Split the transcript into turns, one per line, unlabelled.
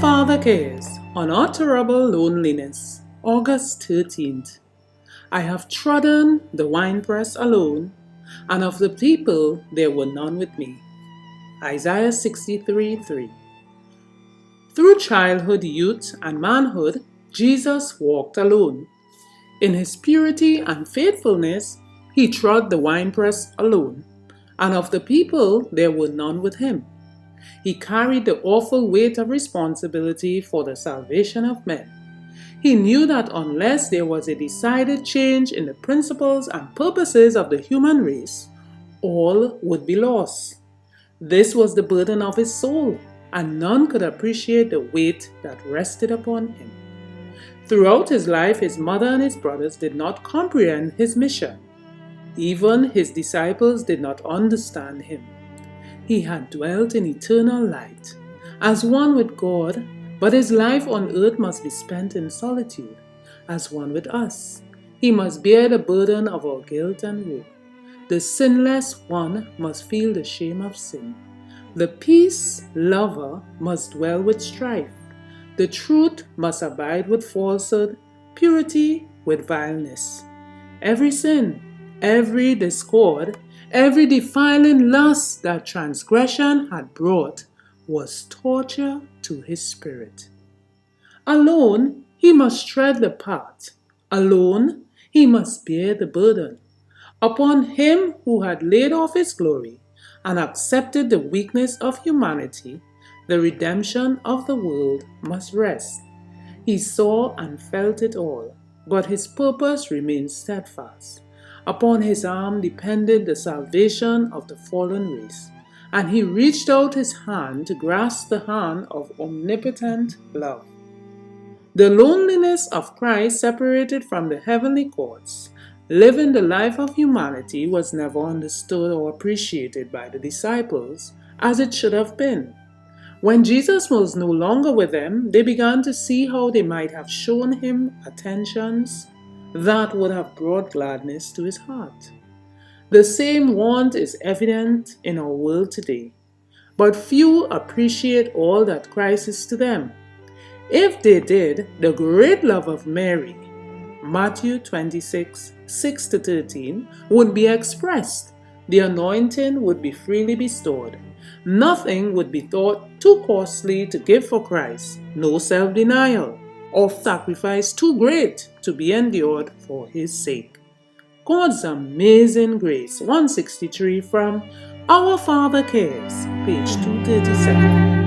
Father cares. Unutterable loneliness. August 13th. I have trodden the winepress alone, and of the people there were none with me. Isaiah 63:3. Through childhood, youth, and manhood, Jesus walked alone. In his purity and faithfulness, he trod the winepress alone, and of the people there were none with him. He carried the awful weight of responsibility for the salvation of men. He knew that unless there was a decided change in the principles and purposes of the human race, all would be lost. This was the burden of his soul, and none could appreciate the weight that rested upon him. Throughout his life, his mother and his brothers did not comprehend his mission. Even his disciples did not understand him. He had dwelt in eternal light, as one with God, but his life on earth must be spent in solitude, as one with us. He must bear the burden of our guilt and woe. The sinless one must feel the shame of sin. The peace lover must dwell with strife. The truth must abide with falsehood, purity with vileness. Every sin, every discord, every defiling lust that transgression had brought was torture to his spirit. Alone, he must tread the path. Alone, he must bear the burden. Upon him who had laid off his glory and accepted the weakness of humanity, the redemption of the world must rest. He saw and felt it all, but his purpose remained steadfast. Upon his arm depended the salvation of the fallen race, and he reached out his hand to grasp the hand of omnipotent love. The loneliness of Christ separated from the heavenly courts, living the life of humanity, was never understood or appreciated by the disciples as it should have been. When Jesus was no longer with them, they began to see how they might have shown him attentions that would have brought gladness to his heart. The same want is evident in our world today, but few appreciate all that Christ is to them. If they did, the great love of Mary, Matthew 26:6-13, would be expressed. The anointing would be freely bestowed. Nothing would be thought too costly to give for Christ, no self-denial or sacrifice too great to be endured for his sake. God's Amazing Grace, 163 from Our Father Cares, page 237.